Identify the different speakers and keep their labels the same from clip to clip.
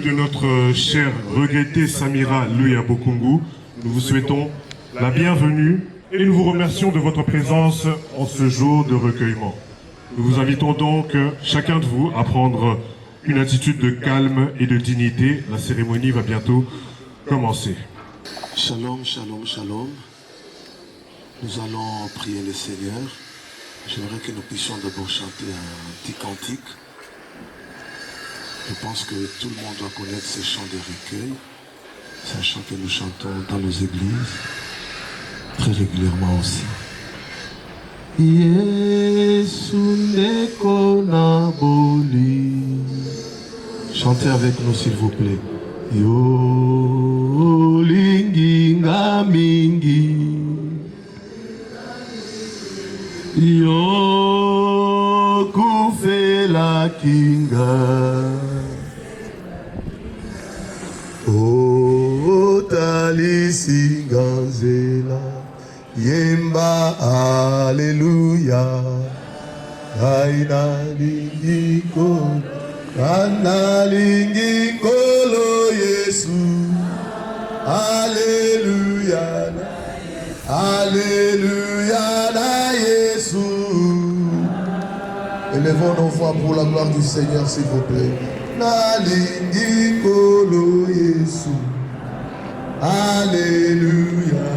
Speaker 1: de notre chère regrettée Samira Luya Bokungu, nous vous souhaitons la bienvenue et nous vous remercions de votre présence en ce jour de recueillement. Nous vous invitons donc, chacun de vous, à prendre une attitude de calme et de dignité. La cérémonie va bientôt commencer.
Speaker 2: Shalom, shalom, shalom. Nous allons prier le Seigneur. J'aimerais que nous puissions d'abord chanter un petit cantique. Je pense que tout le monde doit connaître ces chants de recueil. C'est un chant que nous chantons dans nos églises, très régulièrement aussi. Chantez avec nous s'il vous plaît. Yo linginga mingi, yo kufela kinga, o talisinganzela, yemba alleluia, aina lingiko. Analingi kolo Yesu, Alléluia, Alléluia na Yesu. Élevons nos voix pour la gloire du Seigneur, s'il vous plaît. Nalingi kolo Yesu, Alléluia.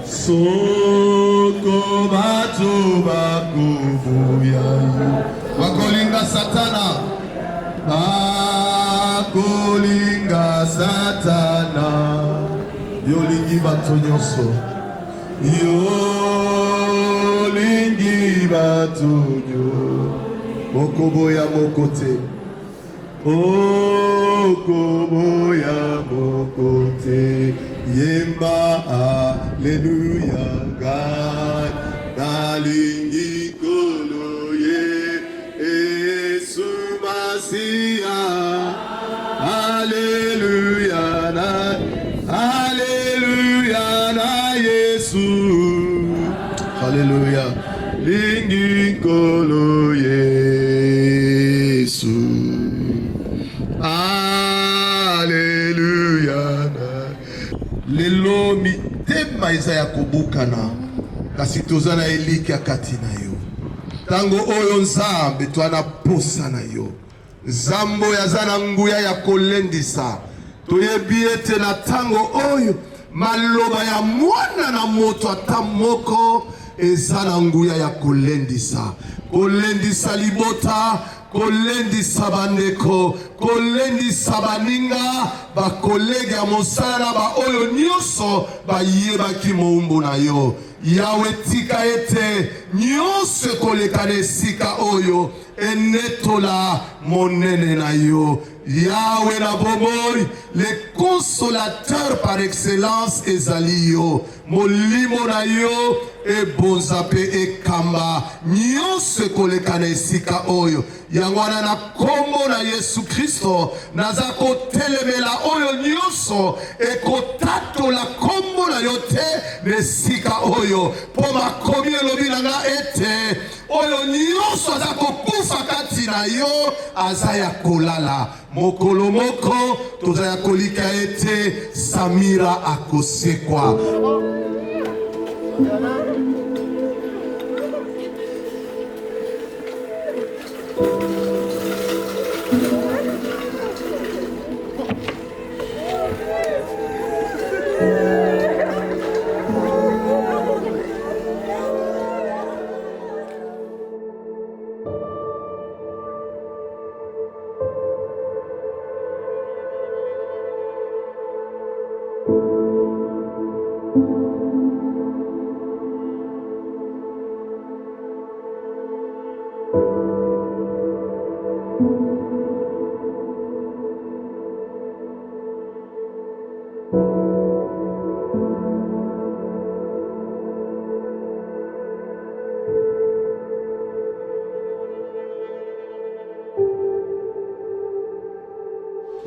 Speaker 2: Soko bato bakubuya. Wakolinga Satana. Akolinga Satana, yolingi bato nyonso, yolingi bato nyonso, mokoboya mokote, mokoboya mokote, yemba alleluia, God, nalingi koloye, Yesu Masia, Alléluia, Alléluia, na Yesu, Alléluia, lingi kolo Yesu, Alléluia, lelo mitema Isaya kobukana, kasi tozana eliki akati na yo. Tango oyo Nzambe twana posa na yo. Zambo ya zana nguya ya kolendisa. Toyebi ete na tango oyo maloba ya mwana na moto atamoko ezana nguya ya kolendisa. Kolendisa libota, kolendisa bandeko, kolendisa baninga, ba kolege ya mosala ba oyo nyonso ba yebaki moumbu na yo. Yawe tika ete nyonso koleka esika oyo enetola monene na yo. Yahweh na bomoi, le consolateur par excellence ezali yo. Molimo na yo e bonzape e kamba nyonso koleka esika oyo. Yangwana na kombo na Yesu Kristo naza kotelemela oyo nyonso e kotatola kombo na yo te nesika oyo. Po makomi elobi na nga ete oyo nyonso aza kokufa kati na yo aza ya kolala. Mokolo moko toza ya kolika ete Samira akosekwa.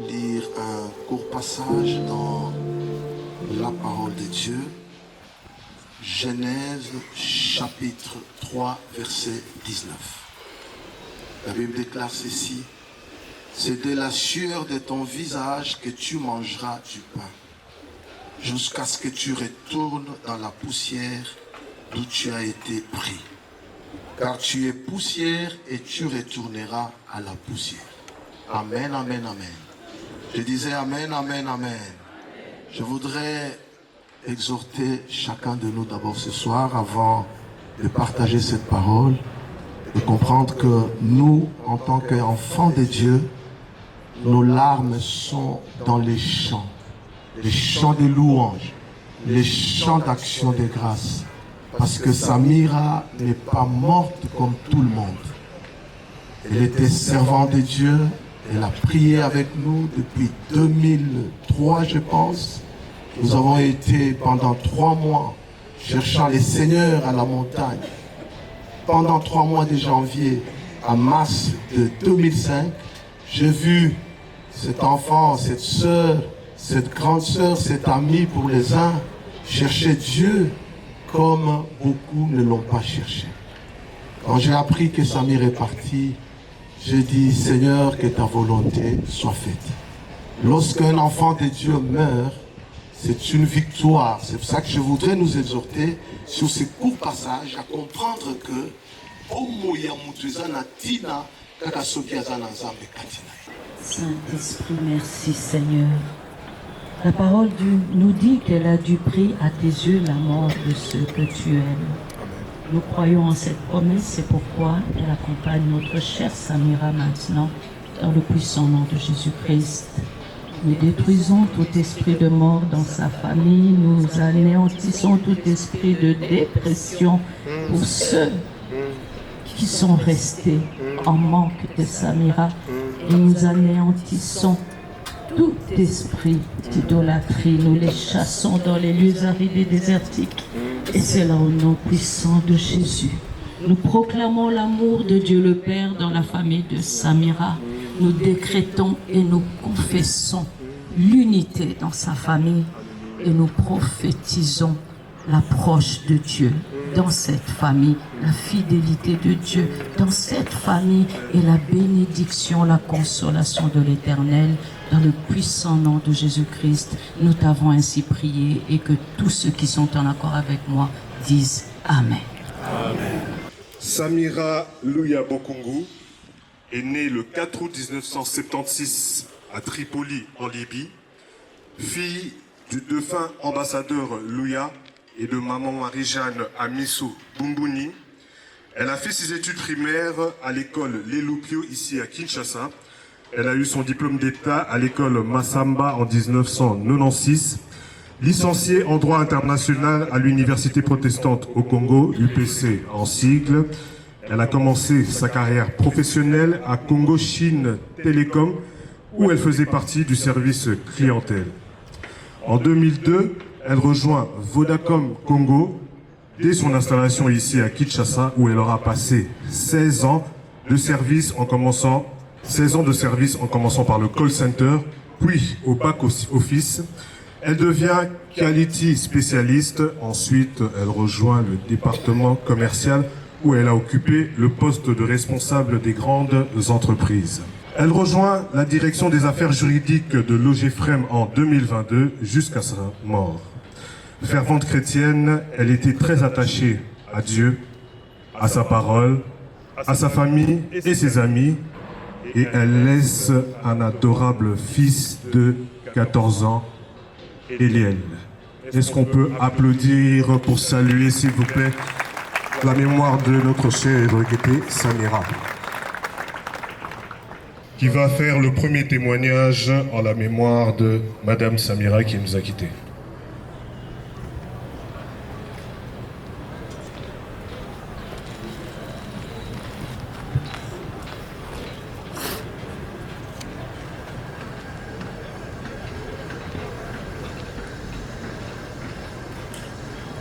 Speaker 2: Lire un court passage dans la parole de Dieu, Genèse chapitre 3 verset 19. La Bible déclare ceci: c'est de la sueur de ton visage que tu mangeras du pain, jusqu'à ce que tu retournes dans la poussière d'où tu as été pris. Car tu es poussière et tu retourneras à la poussière. Amen, amen, amen. Je disais amen, amen, amen. Je voudrais exhorter chacun de nous d'abord ce soir, avant de partager cette parole, de comprendre que nous, en tant qu'enfants de Dieu, nos larmes sont dans les chants de louange, les chants d'action de grâce. Parce que Samira n'est pas morte comme tout le monde. Elle était servante de Dieu, elle a prié avec nous depuis 2003, je pense. Nous avons été pendant 3 mois cherchant les seigneurs à la montagne. Pendant 3 mois de janvier à mars de 2005, j'ai vu cet enfant, cette sœur, cette grande sœur, cet ami pour les uns, chercher Dieu comme beaucoup ne l'ont pas cherché. Quand j'ai appris que Samir est parti, j'ai dit, Seigneur, que ta volonté soit faite. Lorsqu'un enfant de Dieu meurt, c'est une victoire. C'est pour ça que je voudrais nous exhorter sur ces courts passages à comprendre que
Speaker 3: Saint-Esprit, merci Seigneur. La parole nous dit qu'elle a du prix à tes yeux la mort de ceux que tu aimes. Nous croyons en cette promesse, c'est pourquoi elle accompagne notre chère Samira maintenant dans le puissant nom de Jésus-Christ. Nous détruisons tout esprit de mort dans sa famille, nous anéantissons tout esprit de dépression pour ceux qui sont restés en manque de Samira, et nous anéantissons tout esprit d'idolâtrie, nous les chassons dans les lieux arides et désertiques. Et c'est là au nom puissant de Jésus. Nous proclamons l'amour de Dieu le Père dans la famille de Samira. Nous décrétons et nous confessons l'unité dans sa famille et nous prophétisons l'approche de Dieu dans cette famille, la fidélité de Dieu dans cette famille et la bénédiction, la consolation de l'Éternel. Dans le puissant nom de Jésus-Christ, nous t'avons ainsi prié et que tous ceux qui sont en accord avec moi disent Amen.
Speaker 1: Amen. Samira Louya Bokungu est née le 4 août 1976 à Tripoli, en Libye, fille du défunt ambassadeur Louya et de maman Marie-Jeanne Amissou Bumbouni. Elle a fait ses études primaires à l'école Lelupio, ici à Kinshasa. Elle a eu son diplôme d'État à l'école Massamba en 1996. Licenciée en droit international à l'Université protestante au Congo, UPC en sigle. Elle a commencé sa carrière professionnelle à Congo Chine Télécom, où elle faisait partie du service clientèle. En 2002, elle rejoint Vodacom Congo dès son installation ici à Kinshasa, où elle aura passé 16 ans de service en commençant par le call center, puis au back office. Elle devient quality spécialiste. Ensuite, elle rejoint le département commercial où elle a occupé le poste de responsable des grandes entreprises. Elle rejoint la direction des affaires juridiques de l'OGFREM en 2022 jusqu'à sa mort. Fervente chrétienne, elle était très attachée à Dieu, à sa parole, à sa famille et ses amis. Et elle laisse un adorable fils de 14 ans, Eliel. Est-ce qu'on peut applaudir pour saluer, s'il vous plaît, la mémoire de notre chère et regrettée Samira, qui va faire le premier témoignage en la mémoire de Madame Samira qui nous a quittés.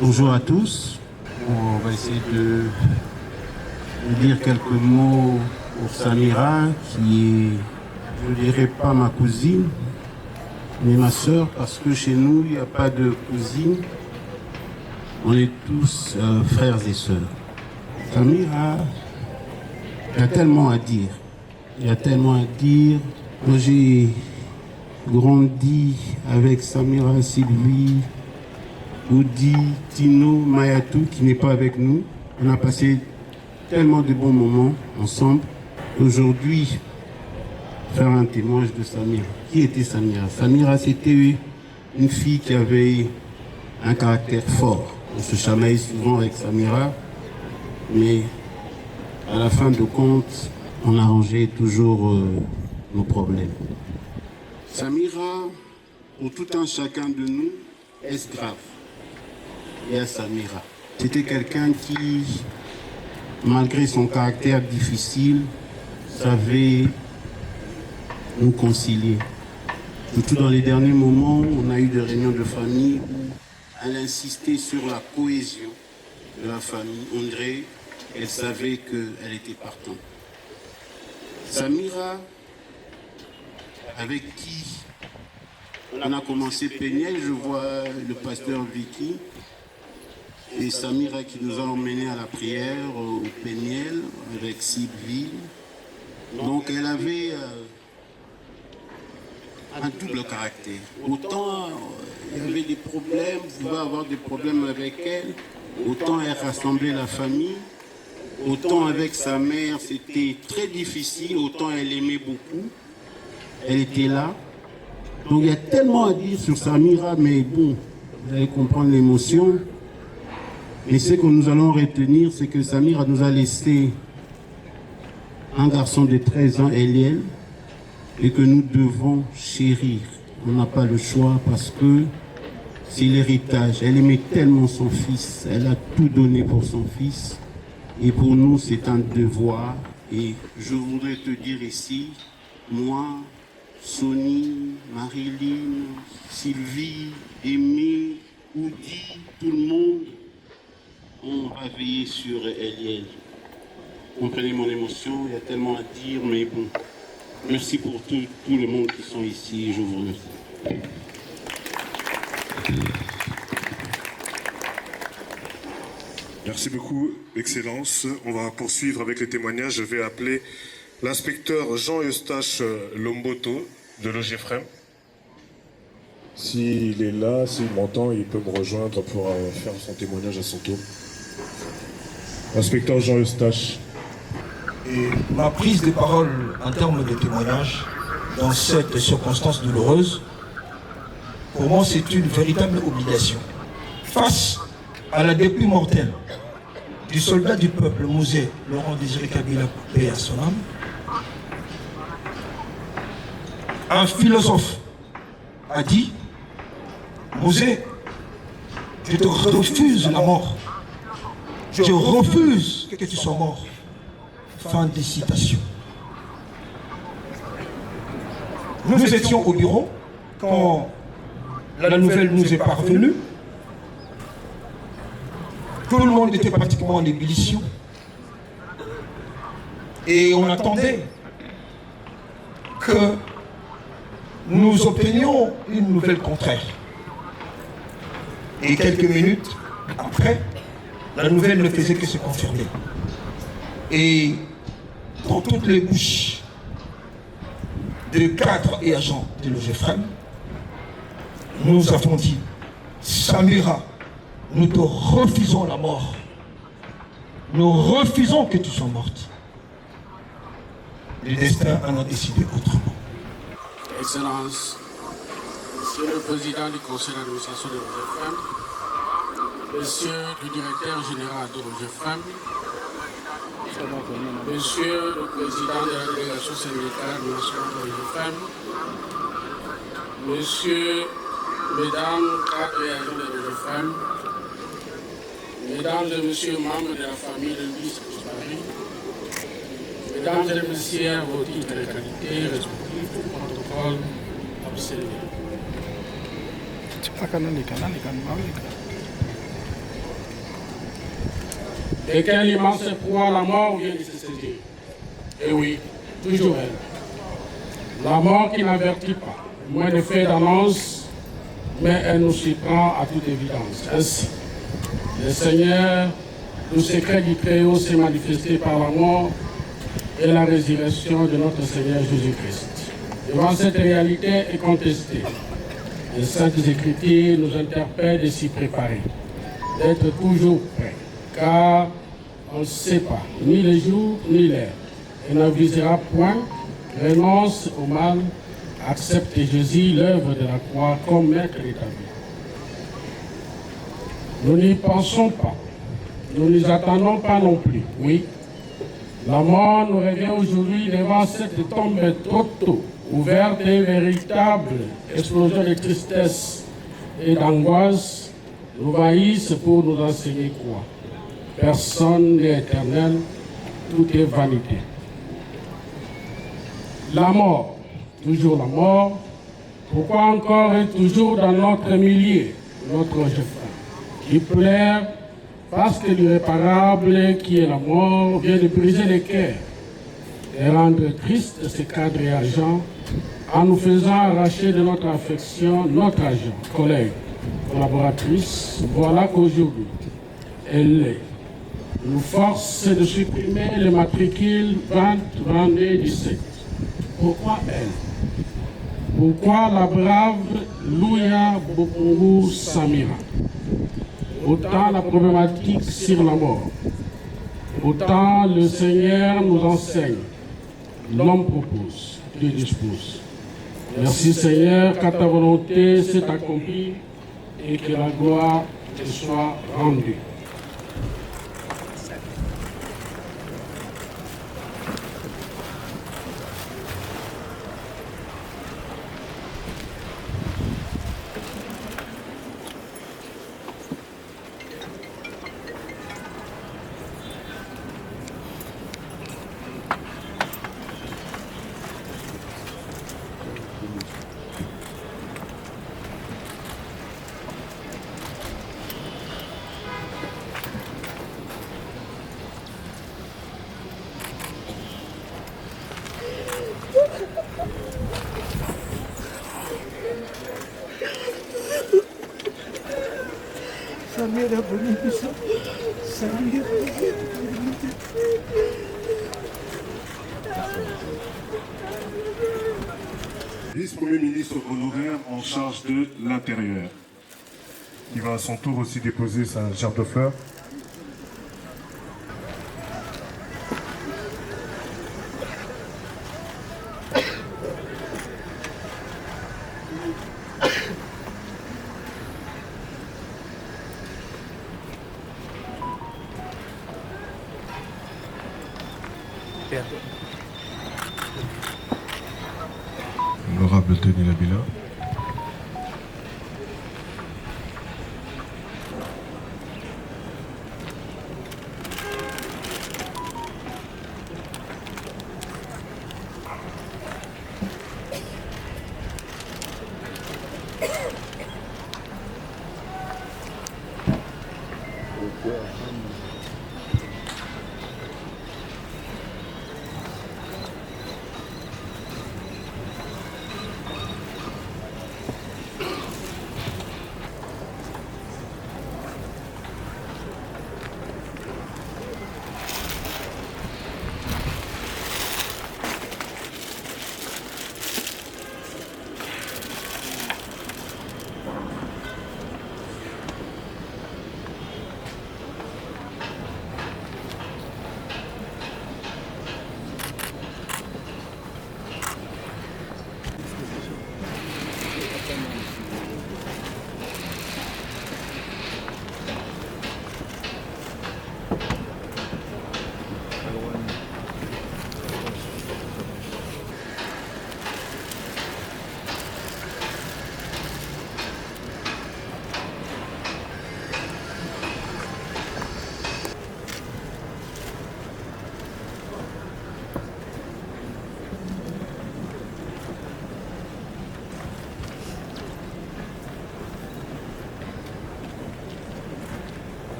Speaker 4: Bonjour à tous. On va essayer de dire quelques mots pour Samira, qui est, je ne dirais pas ma cousine, mais ma sœur, parce que chez nous, il n'y a pas de cousine. On est tous frères et sœurs. Samira, il y a tellement à dire. Il y a tellement à dire Moi, j'ai grandi avec Samira, Sylvie, Oudi, Tino, Mayatou, qui n'est pas avec nous. On a passé tellement de bons moments ensemble. Aujourd'hui, faire un témoignage de Samira. Qui était Samira? Samira, c'était une fille qui avait un caractère fort. On se chamaille souvent avec Samira, mais à la fin de compte, on arrangeait toujours nos problèmes. Samira, pour tout un chacun de nous, est grave. Il y a Samira. C'était quelqu'un qui, malgré son caractère difficile, savait nous concilier. Surtout dans les derniers moments, on a eu des réunions de famille où elle insistait sur la cohésion de la famille. On dirait qu'elle savait qu'elle était partante. Samira, avec qui on a commencé Péniel, je vois le pasteur Vicky et Samira qui nous a emmenés à la prière au Péniel avec Sylvie. Donc elle avait un double caractère. Autant il y avait des problèmes, vous pouvez avoir des problèmes avec elle, autant elle rassemblait la famille, autant avec sa mère c'était très difficile, autant elle aimait beaucoup. Elle était là. Donc il y a tellement à dire sur Samira, mais bon, vous allez comprendre l'émotion. Mais ce que nous allons retenir, c'est que Samira nous a laissé un garçon de 13 ans, Eliel, et que nous devons chérir. On n'a pas le choix parce que c'est l'héritage. Elle aimait tellement son fils, elle a tout donné pour son fils. Et pour nous, c'est un devoir. Et je voudrais te dire ici, moi, Sonny, Marilyn, Sylvie, Aimé, Oudi, tout le monde, on va veiller sur Eliel. Comprenez mon émotion, il y a tellement à dire, mais bon, merci pour tout le monde qui sont ici, je vous remercie.
Speaker 1: Merci beaucoup, Excellence. On va poursuivre avec les témoignages. Je vais appeler l'inspecteur Jean-Eustache Lomboto de l'OGFREM. S'il est là, s'il m'entend, il peut me rejoindre pour faire son témoignage à son tour. Inspecteur Jean-Eustache.
Speaker 5: Et ma prise de parole en termes de témoignage dans cette circonstance douloureuse, pour moi c'est une véritable obligation. Face à la dépouille mortelle du soldat du peuple Mouzé Laurent Désiré Kabila, paix à son âme, un philosophe a dit: Mouzé, je te refuse la mort. Je refuse que tu sois mort. Fin de citation. Nous étions au bureau quand la nouvelle nous est parvenue. Tout le monde était pratiquement en ébullition. Et on attendait que nous obtenions une nouvelle contraire. Et quelques minutes après, la nouvelle ne faisait que se confirmer. Et dans toutes les bouches de cadres et agents de l'OGFREM, nous avons dit: Samira, nous te refusons la mort. Nous refusons que tu sois morte. Le destin en a décidé autrement.
Speaker 6: Excellence, Monsieur le Président du Conseil d'administration de l'OGFREM, Monsieur le Directeur général de l'OGFREM, Monsieur le Président de la délégation syndicale nationale de l'OGFREM, Monsieur, Mesdames, cadres et agents de l'OGFREM, Mesdames et Messieurs, membres de la famille de Louis Paris, Mesdames et Messieurs, à vos titres de qualité respectifs du protocole observé. Et quel immense poids la mort vient de se saisir. Et oui, toujours elle. La mort qui n'avertit pas, moins de faits d'annonce, mais elle nous surprend à toute évidence. Ainsi, le Seigneur, le secret du Très-Haut s'est manifesté par la mort et la résurrection de notre Seigneur Jésus-Christ. devant cette réalité est contestée. Les Saintes Écritures nous interpellent de s'y préparer, d'être toujours prêts, car on ne sait pas ni le jour ni l'heure, et n'avisera point, renonce au mal, accepte Jésus, l'œuvre de la croix, comme maître de ta vie. Nous n'y pensons pas, nous n'y attendons pas non plus. Oui, la mort nous revient aujourd'hui devant cette tombe trop tôt, ouverte et véritable explosion de tristesse et d'angoisse, nous envahissent pour nous enseigner quoi? Personne n'est éternel, tout est vanité. La mort, toujours la mort, pourquoi encore et toujours dans notre milieu, notre jeune frère, qui pleure parce que l'irréparable qui est la mort vient de briser les cœurs et rendre triste ces cadres et agents en nous faisant arracher de notre affection notre agent, collègue, collaboratrice. Voilà qu'aujourd'hui, elle nous force de supprimer le matricule 20-22-17. Pourquoi elle? Pourquoi la brave Louya Bokungu Samira? Autant la problématique sur la mort, autant le Seigneur nous enseigne. L'homme propose, Dieu dispose. Merci Seigneur, qu'à ta volonté s'est accomplie et que la gloire te soit rendue.
Speaker 1: Vice-premier ministre honoraire en charge de l'Intérieur, qui va à son tour aussi déposer sa gerbe de fleurs. Honorable Denis Labila.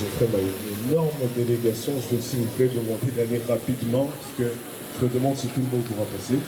Speaker 1: j'ai fait une énorme délégation. Je veux s'il vous plaît demander d'aller rapidement, parce que je me demande si tout le monde pourra passer.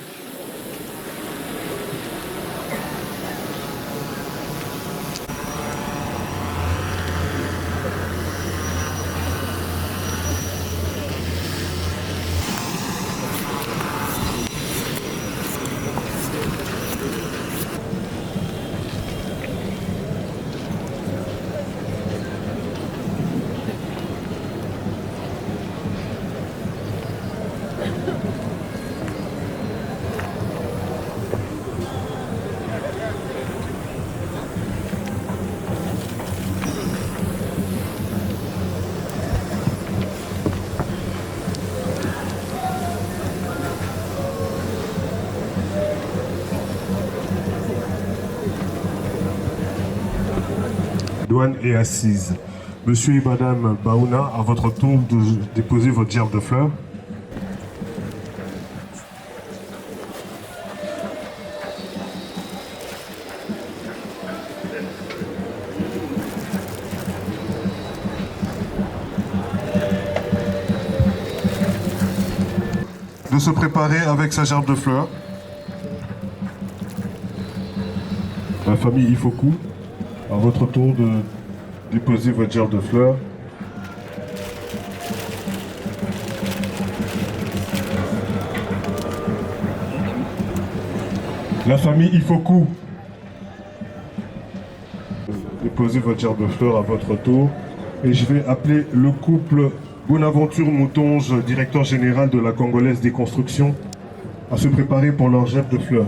Speaker 1: Douane est assise. Monsieur et Madame Baouna, à votre tour de déposer votre gerbe de fleurs. De se préparer avec sa gerbe de fleurs. La famille Ifoku, à votre tour de déposer votre gerbe de fleurs. La famille Ifoku, déposez votre gerbe de fleurs à votre tour. Et je vais appeler le couple Bonaventure Moutonge, directeur général de la Congolaise des Constructions, à se préparer pour leur gerbe de fleurs.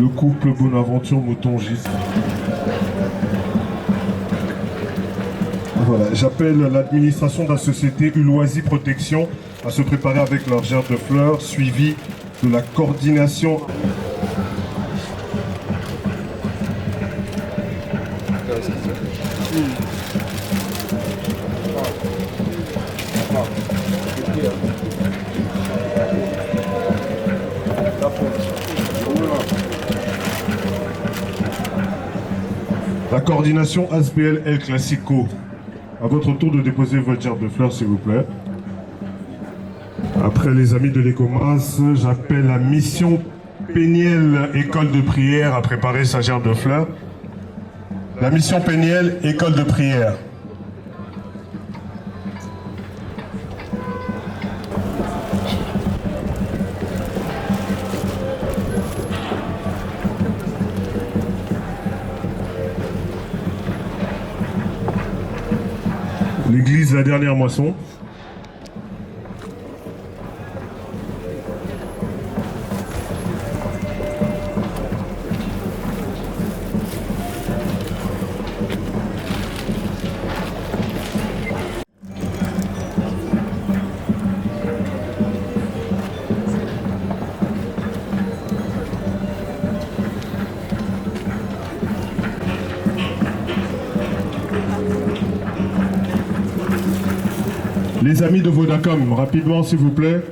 Speaker 1: Le couple Bonaventure Moutongiste. Voilà, j'appelle l'administration de la société Uloisi Protection à se préparer avec leur gerbe de fleurs, suivi de la coordination. La coordination ASBL El Classico. À votre tour de déposer votre gerbe de fleurs, s'il vous plaît. Après les amis de l'Ecomas, j'appelle la mission Péniel École de prière à préparer sa gerbe de fleurs. La mission Péniel École de prière. L'église La Dernière Moisson. Les amis de Vodacom, rapidement s'il vous plaît.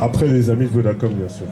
Speaker 1: Après les amis de Vodacom, bien sûr.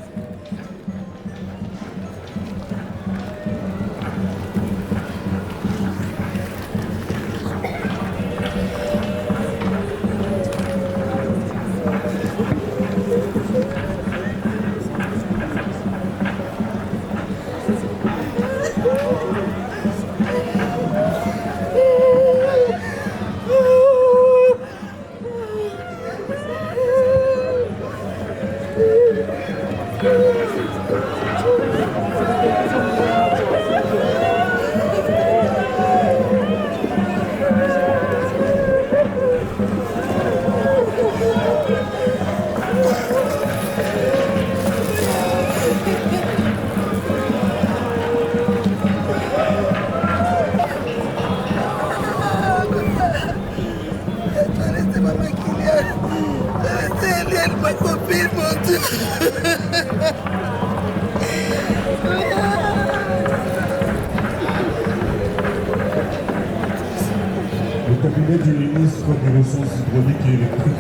Speaker 1: Le cabinet du ministre des Ressources hydrauliques et électriques,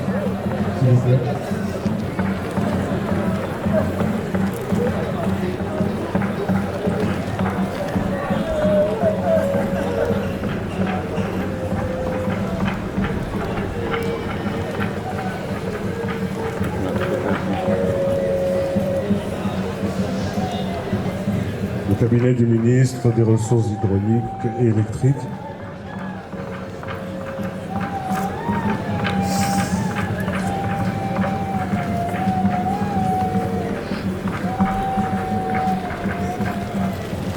Speaker 1: s'il vous plaît. Le cabinet du ministre des Ressources hydrauliques et électriques.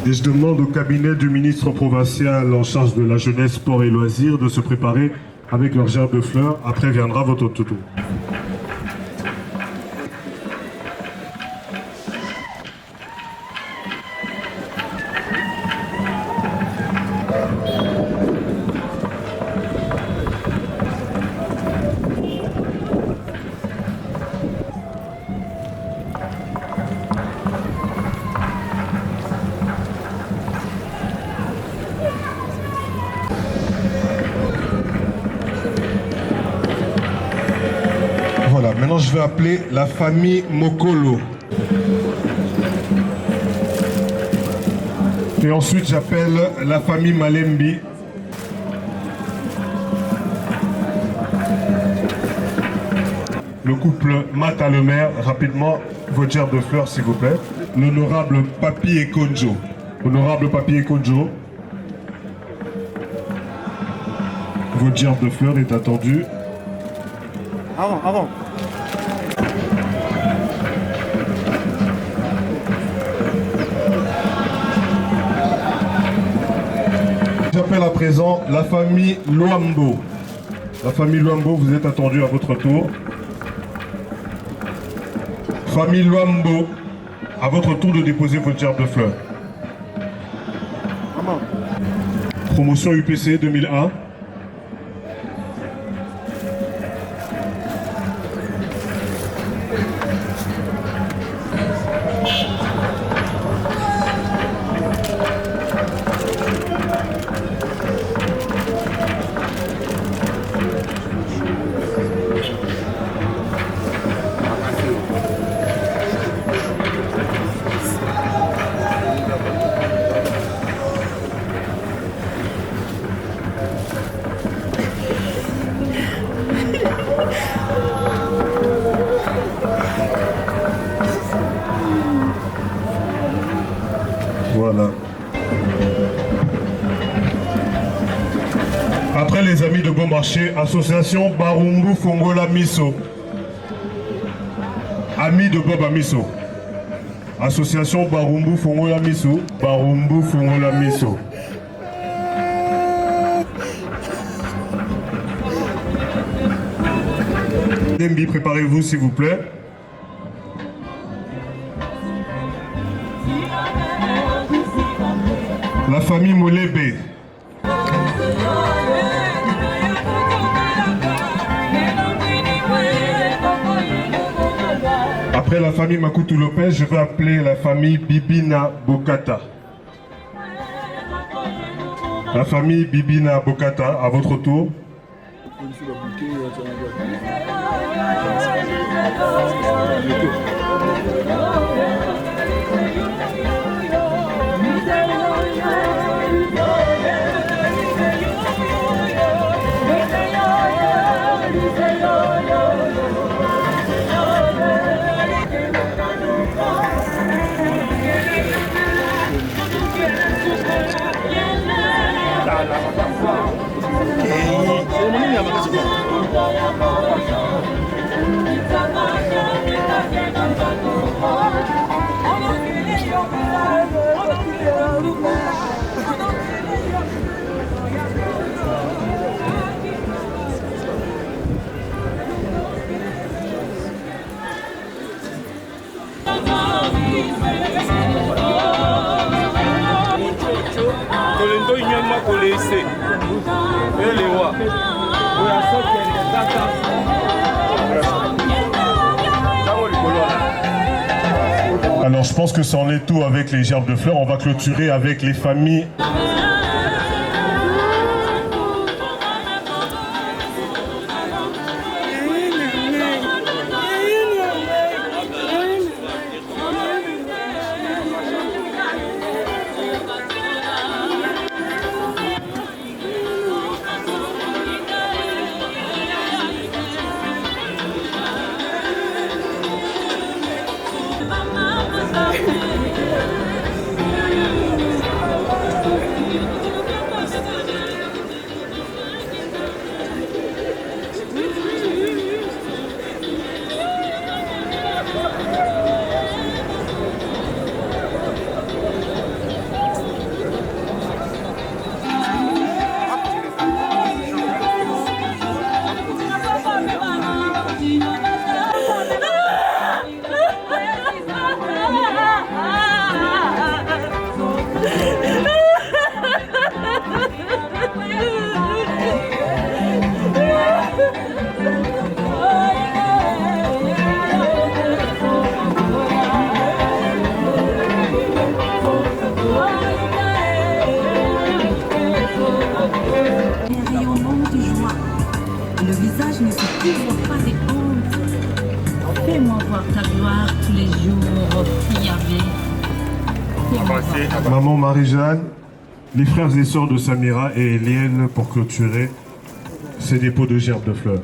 Speaker 1: Et je demande au cabinet du ministre provincial en charge de la jeunesse, sport et loisirs de se préparer avec leur gerbe de fleurs. Après viendra votre tour. Voilà, maintenant je vais appeler la famille Mokolo. Et ensuite j'appelle la famille Malembi. Le couple Mata le maire, rapidement, votre gerbe de fleurs s'il vous plaît. L'honorable Papi Ekonjo. Honorable Papi Ekonjo. Votre gerbe de fleurs est attendue.
Speaker 7: Avant.
Speaker 1: J'appelle à présent la famille Luambo. La famille Luambo, vous êtes attendu à votre tour. Famille Luambo, à votre tour de déposer votre gerbe de fleurs. Promotion UPC 2001. Voilà. Après les amis de bon marché, association Barumbu Fongola Miso. Amis de Bob Miso. Association Barumbu Fongola Miso. Barumbu Fongola Miso. Dembi, préparez-vous s'il vous plaît. La famille Molebe. Après la famille Makutu Lopez, je vais appeler la famille Bibina Bokata. La famille Bibina Bokata, à votre tour. Alors je pense que c'en est tout avec les gerbes de fleurs. On va clôturer avec les familles.
Speaker 8: Le visage ne se couvre pas des hontes. Fais-moi voir ta gloire tous les jours, Yahvé.
Speaker 1: Maman Marie-Jeanne, les frères et sœurs de Samira et Eliel pour clôturer ces dépôts de gerbes de fleurs.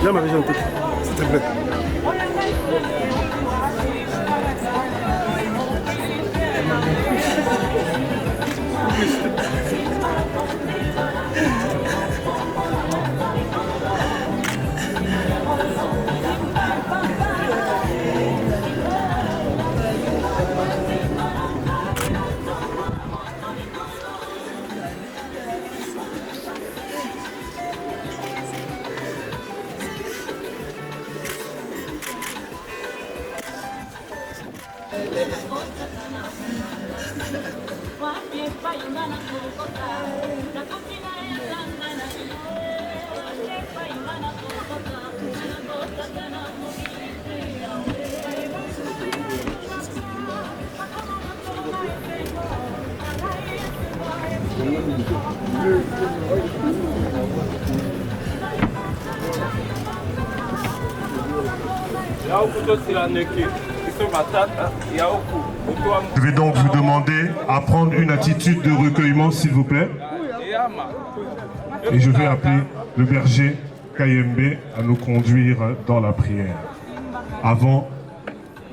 Speaker 7: Viens Marie-Jeanne, s'il te plaît.
Speaker 1: Je vais donc vous demander à prendre une attitude de recueillement, s'il vous plaît. Et je vais appeler le berger Kayembe à nous conduire dans la prière avant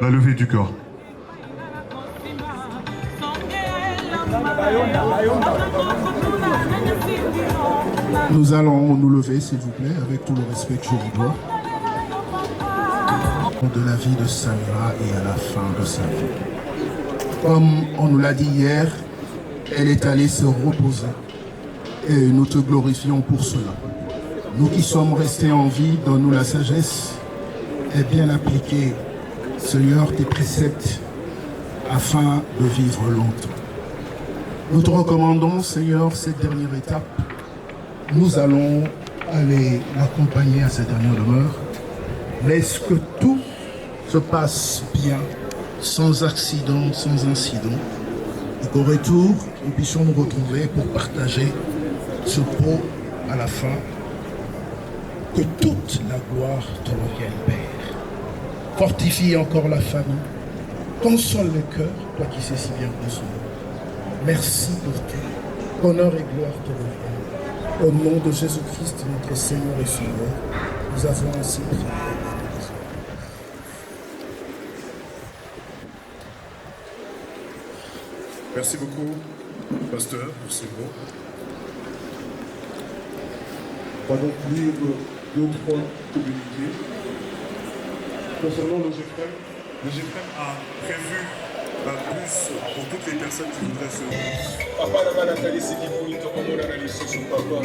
Speaker 1: la levée du corps.
Speaker 9: Nous allons nous lever, s'il vous plaît, avec tout le respect que je vous dois, de la vie de Samira et à la fin de sa vie. Comme on nous l'a dit hier, elle est allée se reposer et nous te glorifions pour cela. Nous qui sommes restés en vie, donne-nous la sagesse et bien appliquer, Seigneur, tes préceptes afin de vivre longtemps. Nous te recommandons, Seigneur, cette dernière étape. Nous allons aller l'accompagner à cette dernière demeure. Laisse que tout se passe bien, sans accident, sans incident. Et qu'au retour, nous puissions nous retrouver pour partager ce pot à la fin. Que toute la gloire te revienne, Père. Fortifie encore la famille. Console le cœur, toi qui sais si bien consoler. Merci pour tout. Honneur et gloire te reviennent. Au nom de Jésus-Christ, notre Seigneur et Sauveur, nous avons ainsi prié.
Speaker 1: Merci beaucoup, pasteur, pour ces mots. On va donc lire 2 ou 3 communiqués. Concernant le GFM a prévu un bus pour toutes les personnes qui voudraient se...
Speaker 10: Papa n'a pas Nathalie, c'est qui pour lui, ton maman n'a pas son papa.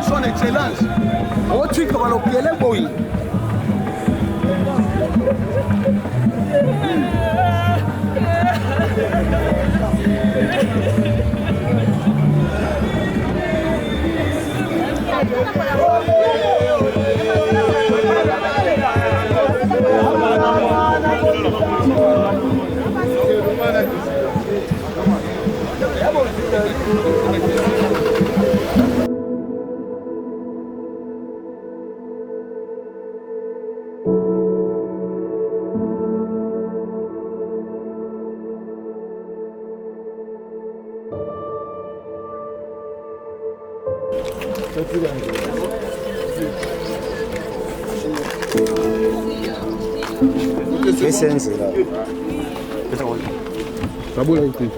Speaker 11: Son excellence. Oh, chico, ma lo chiede voi.
Speaker 12: License là.
Speaker 11: Tabula ici.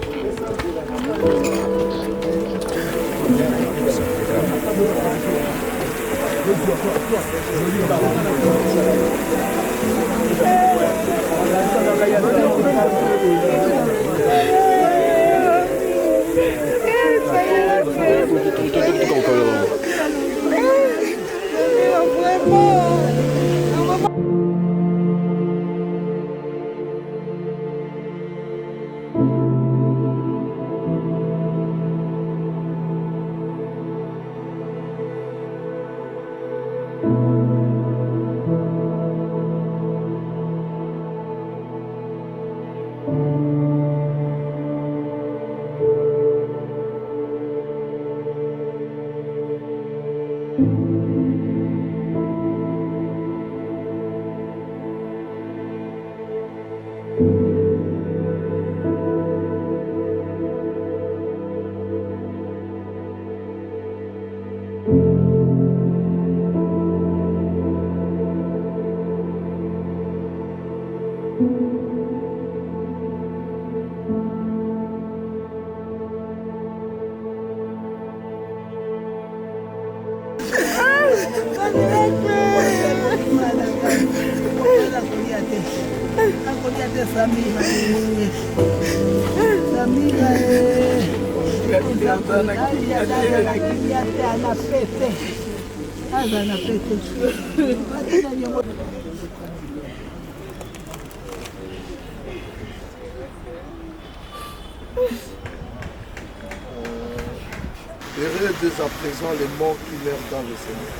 Speaker 2: Heureux dès à présent les morts qui meurent dans le Seigneur.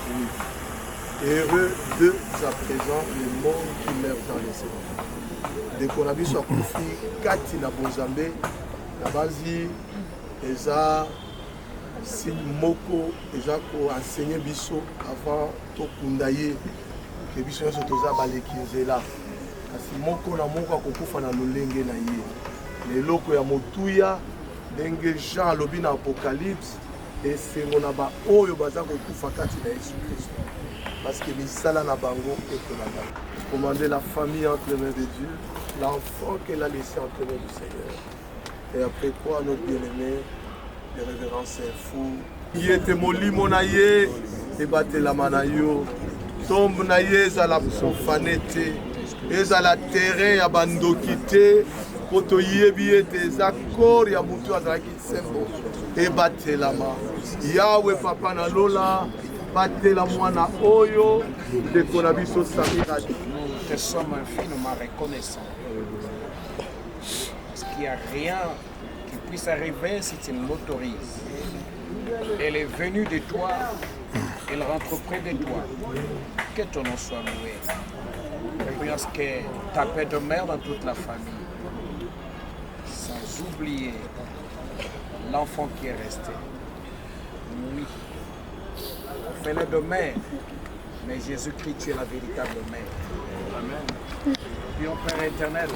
Speaker 2: Oui. Heureux dès à présent les morts qui meurent dans le Seigneur. Dès qu'on a vu sur Kofi, Kati na Bozambe, la base, eza signe moko, eza ko enseigner biso avant to kundaye que biso nyonso toza baleki nzela. Kasi moko na moko akokufa na lolenge na ye. Leloko ya motuya ndenge Jean alobi na Apocalypse esengo na ba oyo baza kokufa kati na Yesu Christ. Parce que misala na bango ekolanda. Commander la famille entre les mains de Dieu, l'enfant qu'elle a laissé entre les mains du Seigneur. Et après quoi notre bien-aimé, le révérend Saint-Fou, qui était molimo na ye, ebatelama na yo, tombe na ye ezala profané te, ezala terrain ya bandoki te, poto yebi ete eza corps ya mutu azalaki sembo, ebatelama. Yahweh papa na lola, batela mwana oyo, ndeko na biso Samira.
Speaker 13: Nous te sommes infiniment reconnaissants. Parce qu'il n'y a rien qui
Speaker 12: puisse arriver si tu l'autorises. Elle est venue de toi, elle rentre près de toi. Que ton nom soit loué. Et parce que ta paix demeure dans toute la famille. Sans oublier l'enfant qui est resté. Oui. On fait les deux mères, mais Jésus-Christ, tu es la véritable mère. Amen. Puis, Père éternel,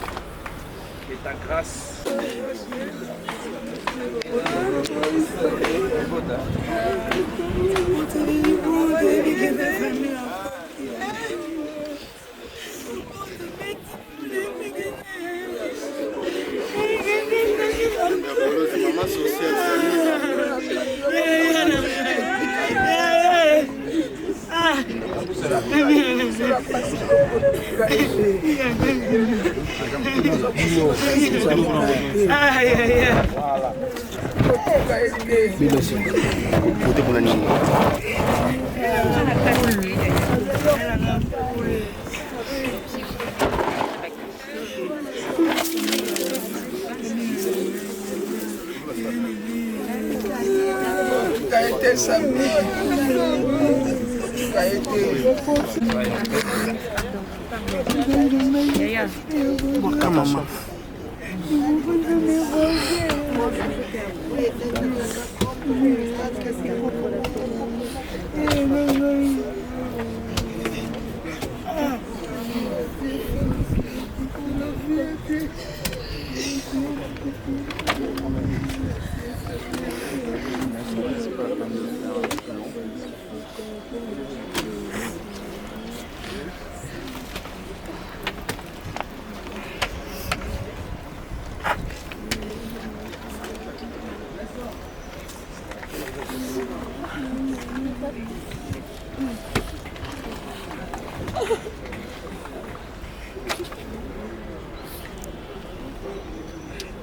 Speaker 12: que ta grâce.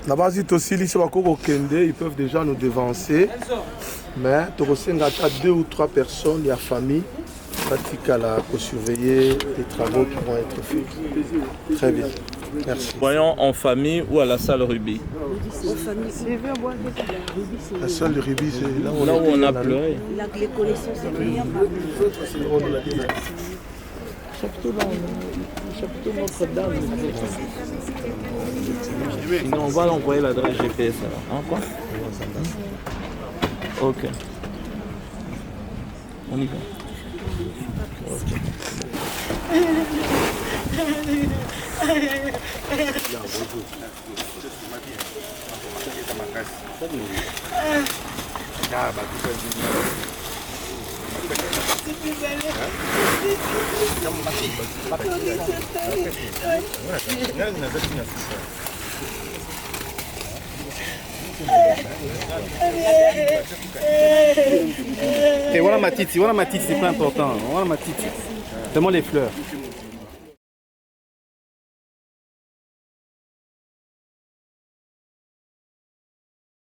Speaker 2: La base est aussi, ils peuvent déjà nous devancer. Mais tu as 2 ou 3 personnes, il y a famille, pratique pour surveiller les travaux qui vont être faits. Très bien. Merci.
Speaker 13: Voyons en famille ou à la salle Ruby.
Speaker 2: La salle Ruby, c'est là où
Speaker 13: on a pleuré.
Speaker 8: Les connaissances, c'est meilleur.
Speaker 13: Chapiteau Notre-Dame. Sinon, on va l'envoyer l'adresse GPS alors. Hein, quoi? Ok. On y va. Okay.
Speaker 11: Et voilà ma titi, c'est pas important. Voilà ma titi. Donne-moi les fleurs.